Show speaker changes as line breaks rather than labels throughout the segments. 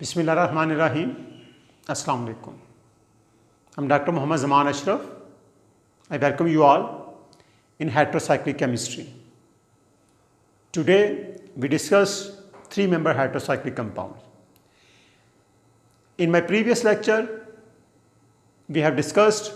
Bismillahirrahmanirrahim. Assalamu alaikum. I'm Dr. Muhammad Zaman Ashraf. I welcome you all in heterocyclic chemistry. Today we discuss three-member heterocyclic compounds. In my previous lecture, we have discussed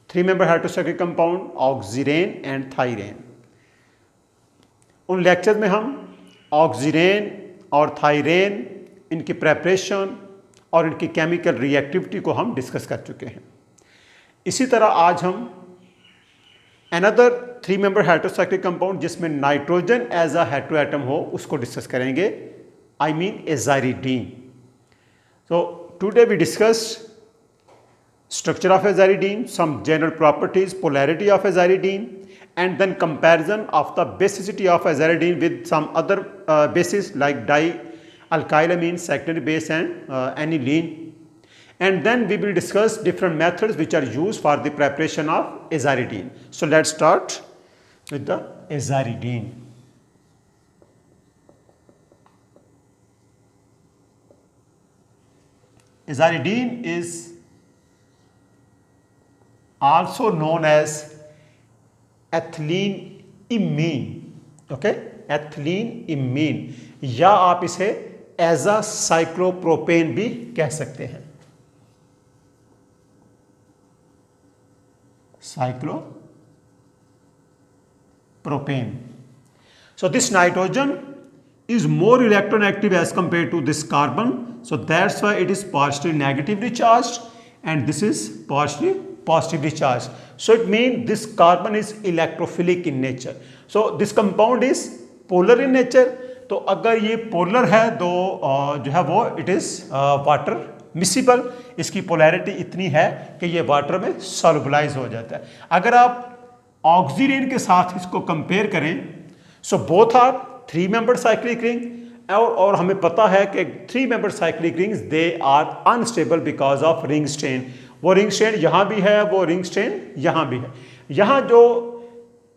three-member heterocyclic compound oxirane and thiirane. उन lecture में हम oxirane और थायरेन, इनकी preparation और इनकी chemical reactivity को हम discuss कर चुके हैं. इसी तरह आज हम another three member heterocyclic compound जिसमें नाइट्रोजन एज अ हेटेरोएटम हो उसको डिस्कस करेंगे. I mean aziridine. So today we discussed structure of aziridine, some general properties, polarity of aziridine, and then comparison of the basicity of aziridine with some other bases like dialkylamine, secondary base, and aniline. And then we will discuss different methods which are used for the preparation of aziridine. So let's start with the aziridine. Aziridine is also known as ethylene imine. Okay, ethylene imine, या आप इसे as a cyclopropane भी कह सकते हैं. Cyclopropane. So this nitrogen is more electronegative as compared to this carbon, so that's why it is partially negatively charged and this is partially positively charged. So it means this carbon is electrophilic in nature. So this compound is polar in nature. तो अगर ये polar है तो जो है वो it is water miscible. इसकी polarity इतनी है कि ये वाटर में सॉल्युबलाइज हो जाता है. अगर आप ऑक्सीरेन के साथ इसको कंपेयर करें, so both are three member cyclic ring, और हमें पता है कि three member cyclic rings they are unstable because of ring strain. वो रिंग स्ट्रेन यहाँ भी है, वो रिंग स्ट्रेन यहाँ भी है. यहाँ जो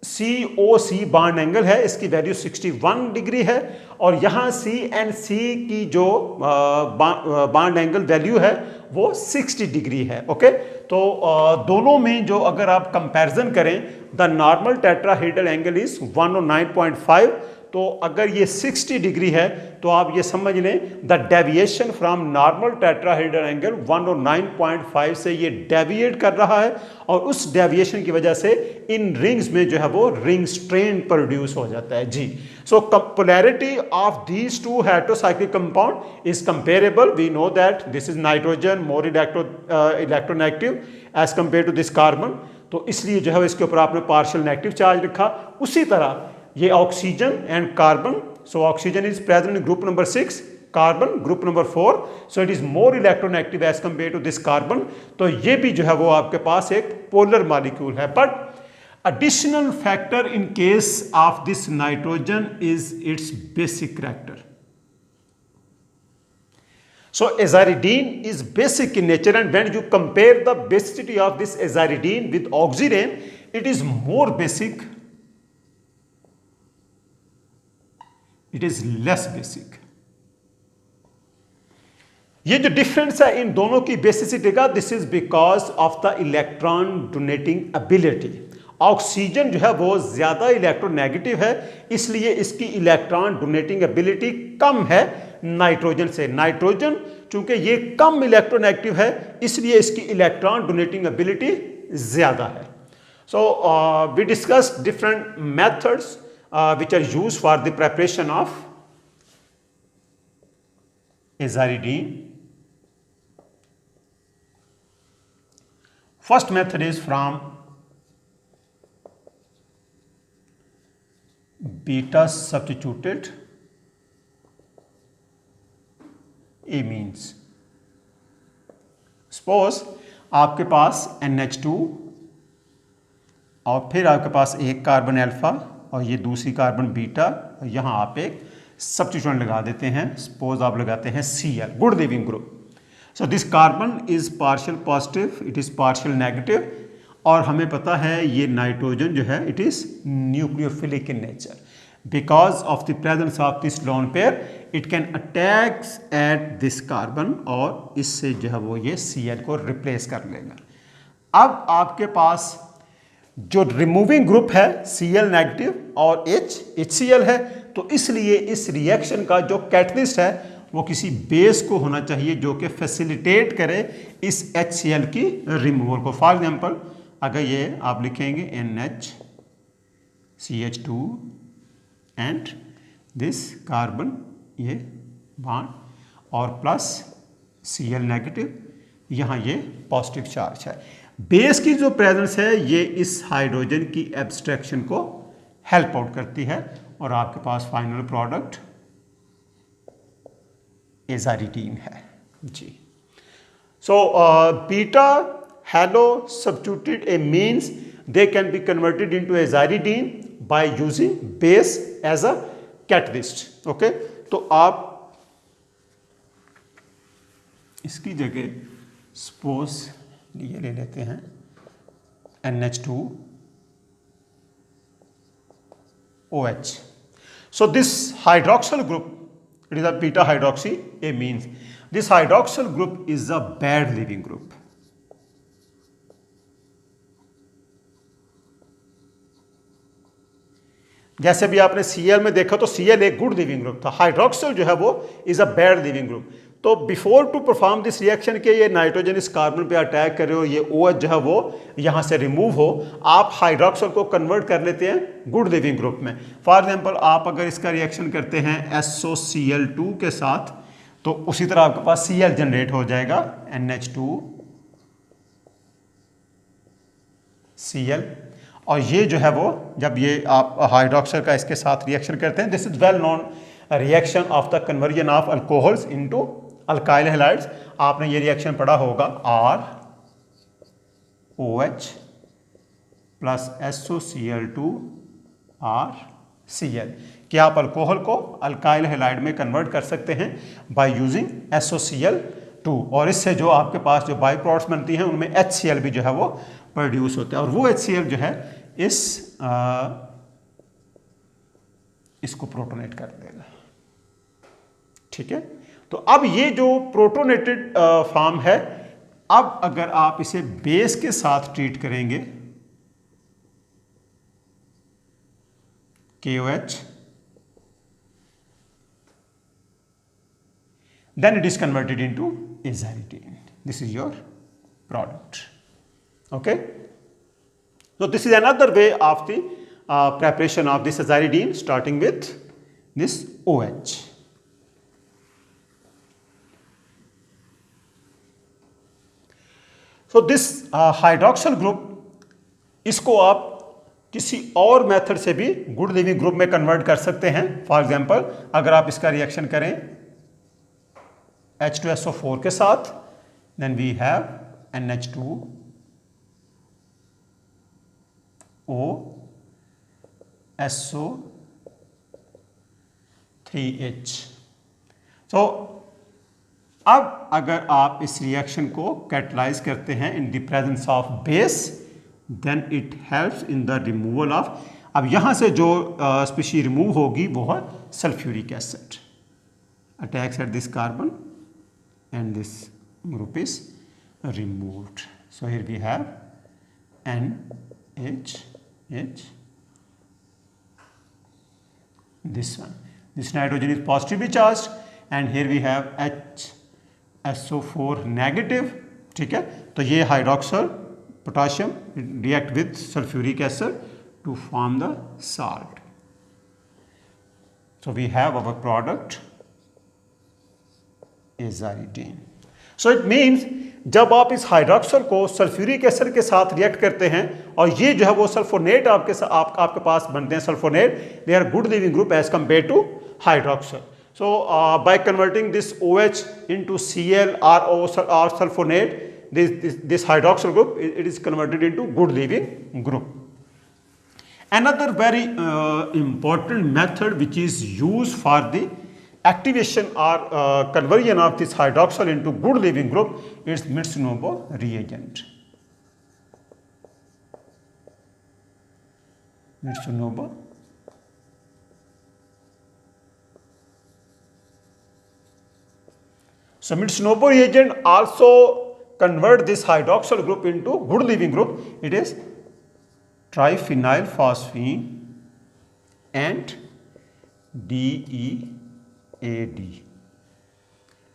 COC बॉन्ड एंगल है इसकी वैल्यू 61 डिग्री है, और यहाँ CNC की जो बॉन्ड एंगल वैल्यू है वो 60 डिग्री है. ओके, तो दोनों में जो अगर आप कंपैरिजन करें, the normal tetrahedral angle is 109.5. तो अगर ये 60 डिग्री है तो आप ये समझ लें the deviation from normal tetrahedral angle 109.5 से ये डेविएट कर रहा है, और उस डेविएशन की वजह से इन रिंग्स में जो है वो रिंग स्ट्रेन प्रोड्यूस हो जाता है. जी, so polarity of these two heterocyclic compound is comparable. We know that this is nitrogen more electronegative as compare to this carbon, तो इसलिए जो है इसके ऊपर आपने पार्शियल नेगेटिव चार्ज लिखा. उसी तरह ये oxygen and carbon, so oxygen is present in group number 6, carbon group number 4, so it is more electronegative as compare to this carbon. तो ये भी जो है वो आपके पास एक पोलर मॉलिक्यूल है. But additional factor in case of this nitrogen is its basic character. So aziridine is basic in nature, and when you compare the basicity of this aziridine with oxirane, it is more basic, it is less basic. ये जो difference है इन दोनों की basicity का, this is because of the electron donating ability. Oxygen जो है वो ज़्यादा इलेक्ट्रोनेगेटिव है, इसलिए इसकी इलेक्ट्रॉन डोनेटिंग एबिलिटी कम है नाइट्रोजन से. नाइट्रोजन चूंकि ये कम इलेक्ट्रोनेगेटिव है इसलिए इसकी इलेक्ट्रॉन डोनेटिंग एबिलिटी ज़्यादा है. So we discuss different methods which are used for the preparation of aziridine. First method is from beta substituted amines. Suppose आपके पास NH2 और फिर आपके पास एक कार्बन अल्फा और ये दूसरी कार्बन बीटा, यहाँ आप एक सब्स्टिट्यूएंट लगा देते हैं. सपोज आप लगाते हैं Cl, good leaving group. So this carbon is partial positive, it is partial negative, और हमें पता है ये नाइट्रोजन जो है it is nucleophilic in nature. because of the presence of this lone pair, it can attacks at this carbon और इससे जो है वो ये Cl को रिप्लेस कर लेगा। अब आपके पास जो रिमूविंग ग्रुप है Cl नेगेटिव और HCl है, तो इसलिए इस रिएक्शन का जो कैटलिस्ट है वो किसी बेस को होना चाहिए जो कि फैसिलिटेट करे इस HCl की रिमूवल को। फॉर एग्जांपल अगर ये आप लिखेंगे NHCH2 एंड दिस कार्बन ये बॉन्ड और प्लस Cl नेगेटिव, यहाँ ये पॉजिटिव चार्ज है। बेस की जो प्रेजेंस है ये इस हाइड्रोजन की एब्स्ट्रैक्शन को हेल्प आउट करती है और आपके पास फाइनल प्रोडक्ट एजारीडीन है जी। So beta halo substituted amines they can be converted into aziridine by using base as a catalyst. Okay, तो आप इसकी जगह सपोज ये ले लेते हैं NH2OH। So this hydroxyl group, it is a beta hydroxy amines. This hydroxyl group is a bad leaving group. जैसे भी आपने Cl में देखा तो Cl एक गुड लिविंग ग्रुप था, हाइड्रोक्सिल जो है वो is a bad leaving group. तो before to perform this reaction के ये नाइट्रोजन इस कार्बन पे अटैक कर रहे हो, ये OH जो है वो यहाँ से रिमूव हो, आप हाइड्रोक्सिल को कन्वर्ट कर लेते हैं गुड लिविंग ग्रुप में। फॉर एग्जांपल आप अगर इसका रिएक्शन करते हैं SOCl2 के साथ तो उसी तरह आपके पास Cl जनरेट हो जाएगा NH2Cl। और ये जो है वो जब ये आप हाइड्रोक्साइड का इसके साथ रिएक्शन करते हैं, this is well known reaction of the conversion of alcohols into alkyl halides. आपने ये रिएक्शन पढ़ा होगा ROH प्लस SOCl2RCl कि आप अल्कोहल को अल्काइल हैलाइड में कन्वर्ट कर सकते हैं बाय यूजिंग SOCl2 और इससे जो आपके पास जो बाई प्रोडक्ट्स बनती हैं उनमें HCl भी जो है वो प्रोड्यूस होता है और वो HCl जो है इसको प्रोटोनेट कर देगा। ठीक है, तो अब ये जो प्रोटोनेटेड फॉर्म है, अब अगर आप इसे बेस के साथ ट्रीट करेंगे KOH, then it is converted into azaridine. This is your product. Okay, so this is another way of the preparation of this azaridine, starting with this OH. So this hydroxyl group, इसको आप किसी और method से भी good leaving group में convert कर सकते हैं। फॉर एग्जांपल अगर आप इसका रिएक्शन करें H2SO4 के साथ, then we have NH2OSO3H। तो अब अगर आप इस रिएक्शन को कैटलाइज करते हैं in the presence of base, then it helps in the removal of, अब यहां से जो स्पीशी रिमूव होगी वो है sulphuric acid, attacks at this carbon and this group is removed. So here we have NHH, this one, this nitrogen is positively charged and here we have HSO4 negative। ठीक है, तो ये hydroxyl potassium react with sulfuric acid to form the salt। So we have our product aziridine. So it means जब आप इस hydroxyl को sulphuric acid के साथ रिएक्ट करते हैं और ये जो है वो सल्फोनेट आपके पास बनते हैं, sulphonate, they are good leaving group as compare to hydroxyl. So by converting this OH into Cl or sulfonate, this hydroxyl group, it is converted into good living group। Another very important method which is used for the activation or conversion of this hydroxyl into good living group is Mitsunobu reagent। Mitsunobu So Mitsunobu reagent also convert this hydroxyl group into good leaving group. It is triphenylphosphine and DEAD.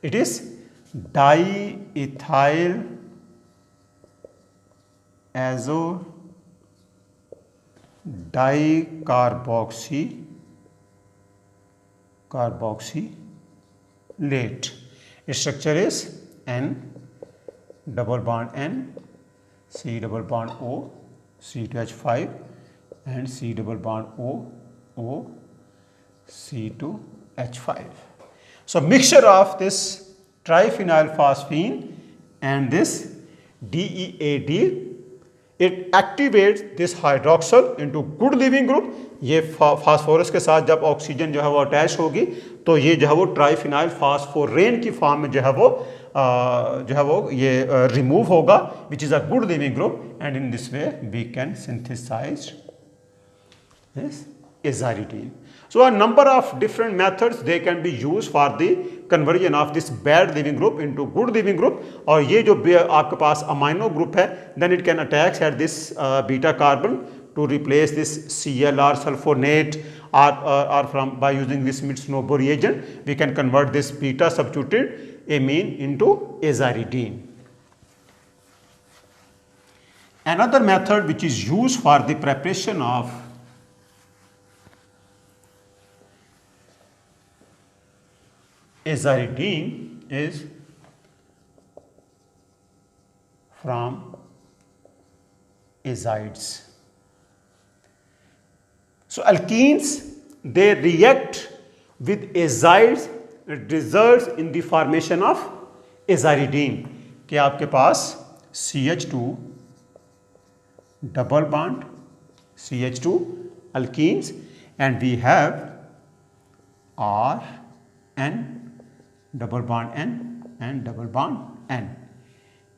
It is diethyl azo dicarboxylate. Its structure is N double bond N, C double bond O, C2H5 and C double bond O, O, C2H5. So mixture of this triphenylphosphine and this DEAD, it activates this hydroxyl into good leaving group. ये phosphorus के साथ जब oxygen जो है वो attach होगी तो ये जो है वो ट्राइफिनाइल फास्फोरेन की फॉर्म में जो है वो ये रिमूव होगा, which is a good leaving group, and in this way we can synthesise this azaridine. So a number of different methods they can be used for the conversion of this bad leaving group into good leaving group. और ये जो आपके पास amino group है, then it can attach at this beta carbon to replace this Cl or sulfonate, or from by using this Mitsunobu reagent we can convert this beta substituted amine into azaridine. Another method which is used for the preparation of azaridine is from azides. So alkenes, they react with azides, it results in the formation of azaridine. कि आपके पास CH2 double bond CH2 alkenes and we have R N double bond N and double bond N.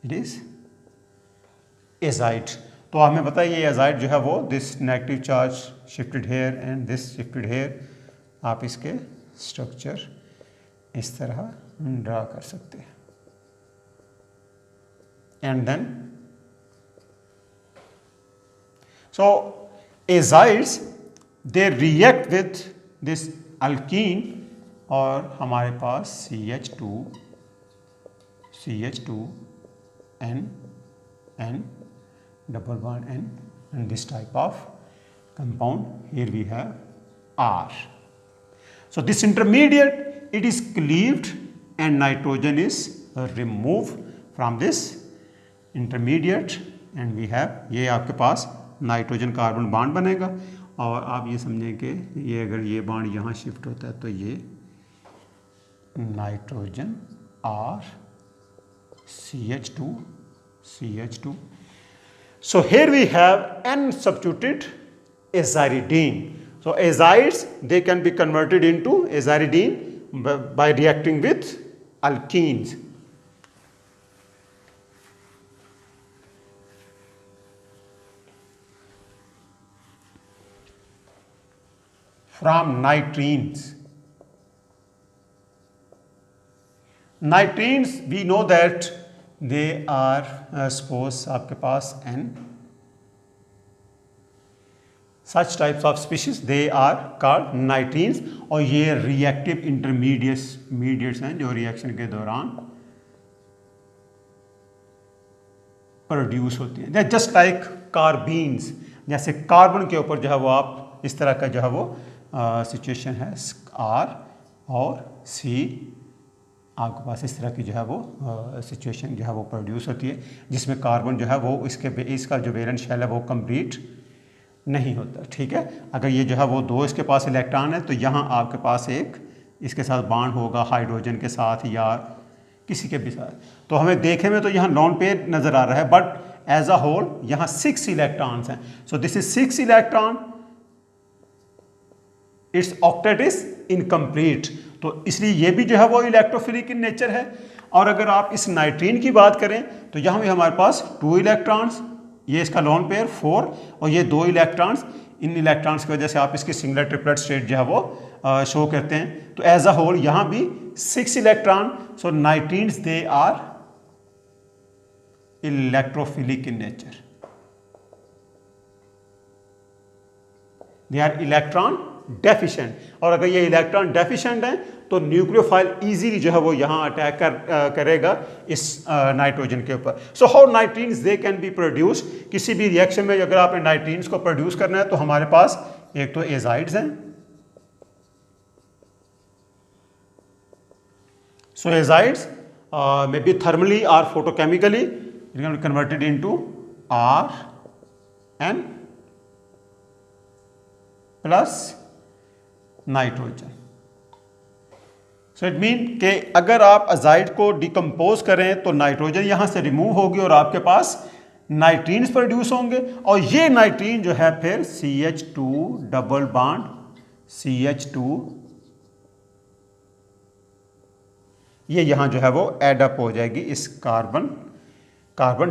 It is azide. तो हमें पता है ये azide जो है वो this negative charge shifted here and this shifted here. आप इसके स्ट्रक्चर इस तरह ड्रा कर सकते हैं. And then so azides they react with this alkene और हमारे पास CH2 N double bond N and this type of compound. Here we have R. So this intermediate, it is cleaved and nitrogen is removed from this intermediate and we have, ये आपके पास nitrogen carbon bond बनेगा और आप ये समझें कि ये अगर ये बॉन्ड यहाँ शिफ्ट होता है तो ये nitrogen R CH2. So here we have N substituted azaridine. So azides they can be converted into azaridine by reacting with alkenes. From nitrines. Nitrines we know that they are suppose आपके पास N. Such types of species they are called nitrines और ये reactive intermediates हैं जो reaction के दौरान produce होती हैं. Just like कार्बीन्स, जैसे कार्बन के ऊपर जो है वो आप इस तरह का जो है वो सिचुएशन है R और C, आपके पास इस तरह की जो है वो सिचुएशन जो है वो प्रोड्यूस होती है जिसमें कार्बन जो है वो इसका जो वैलेंस शेल है वो कंप्लीट नहीं होता. ठीक है, अगर ये जो है वो दो इसके पास इलेक्ट्रॉन है तो यहाँ आपके पास एक इसके साथ बॉन्ड होगा हाइड्रोजन के साथ या किसी के भी साथ, तो हमें देखे में तो यहाँ लॉन पेयर नज़र आ रहा है बट एज अ होल यहाँ 6 इलेक्ट्रॉन्स हैं. So this is 6 electron, it's octet is incomplete. तो इसलिए ये भी जो है वो इलेक्ट्रोफिलिक इन नेचर है. और अगर आप इस नाइट्रीन की बात करें तो यहाँ भी हमारे पास 2 इलेक्ट्रॉन्स, ये इसका लोन पेयर 4 और ये 2 इलेक्ट्रॉन्स, इन इलेक्ट्रॉन्स की वजह से आप इसकी सिंगुलर ट्रिपलेट स्टेट जो है वो शो करते हैं। तो एज अ होल यहाँ भी 6 electron, so nitrenes they are electrophilic in nature, they are electron deficient. और अगर ये इलेक्ट्रॉन डेफिशिएंट है तो न्यूक्लियोफाइल इजीली जो है वो यहाँ अटैक करेगा इस नाइट्रोजन के ऊपर। So how nitrenes they can be produce, किसी भी रिएक्शन में अगर आपने नाइट्रीन्स को प्रोड्यूस करना है तो हमारे पास एक तो एजाइड्स हैं, सो एजाइड्स मे बी थर्मली और photochemically converted into Rn plus nitrogen. So it mean कि अगर आप अजाइड को डिकम्पोज करें तो नाइट्रोजन यहां से रिमूव होगी और आपके पास नाइट्रीन्स प्रोड्यूस होंगे, और ये नाइट्रीन जो है फिर CH2 डबल बॉन्ड CH2 ये यहां जो है वो एडअप हो जाएगी इस कार्बन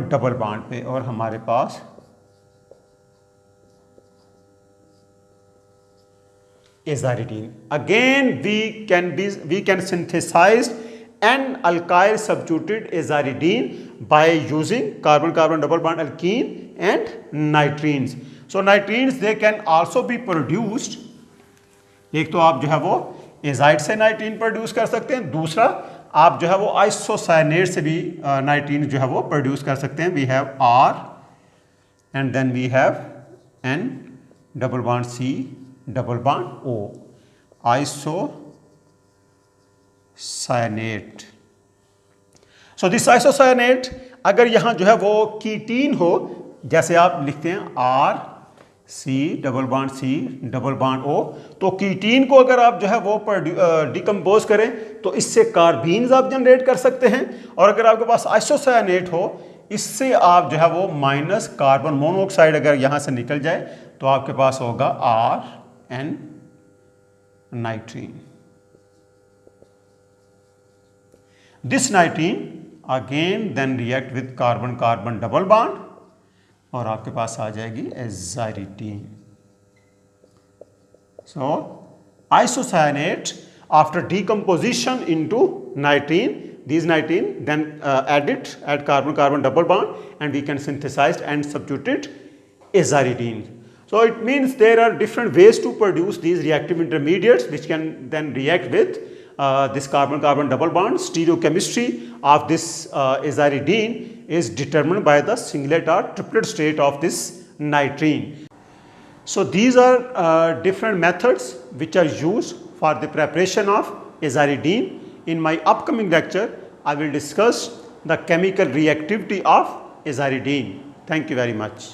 डबल बॉन्ड पे, और हमारे पास azaridine. Again we can synthesize an alkyl substituted azaridine by using carbon double bond alkene and nitrines. So nitrines they can also be produced, एक तो आप जो है वो एजाइड से नाइट्रीन प्रोड्यूस कर सकते हैं, दूसरा आप जो है वो आइसोसायनेट से भी नाइट्रीन जो है वो प्रोड्यूस कर सकते हैं। We have R and then we have N double bond C double bond O, isocyanate. So this isocyanate अगर यहाँ जो है वो कीटीन हो, जैसे आप लिखते हैं RC double bond C double bond O, तो कीटीन को अगर आप जो है वो डिकम्पोज करें तो इससे कार्बीन्स आप जनरेट कर सकते हैं, और अगर आपके पास आइसोसायनेट हो इससे आप जो है वो माइनस कार्बन मोनोऑक्साइड अगर यहाँ से निकल जाए तो आपके पास होगा Rn nitrine. This nitrine again then react with carbon double bond और आपके पास आ जाएगी azaridine. So isocyanate after decomposition into nitrine, these nitrine then add carbon double bond and we can synthesize and substitute azaridine. So it means there are different ways to produce these reactive intermediates which can then react with this carbon double bond. Stereochemistry of this azaridine is determined by the singlet or triplet state of this nitrine. So these are different methods which are used for the preparation of azaridine. In my upcoming lecture, I will discuss the chemical reactivity of azaridine. Thank you very much.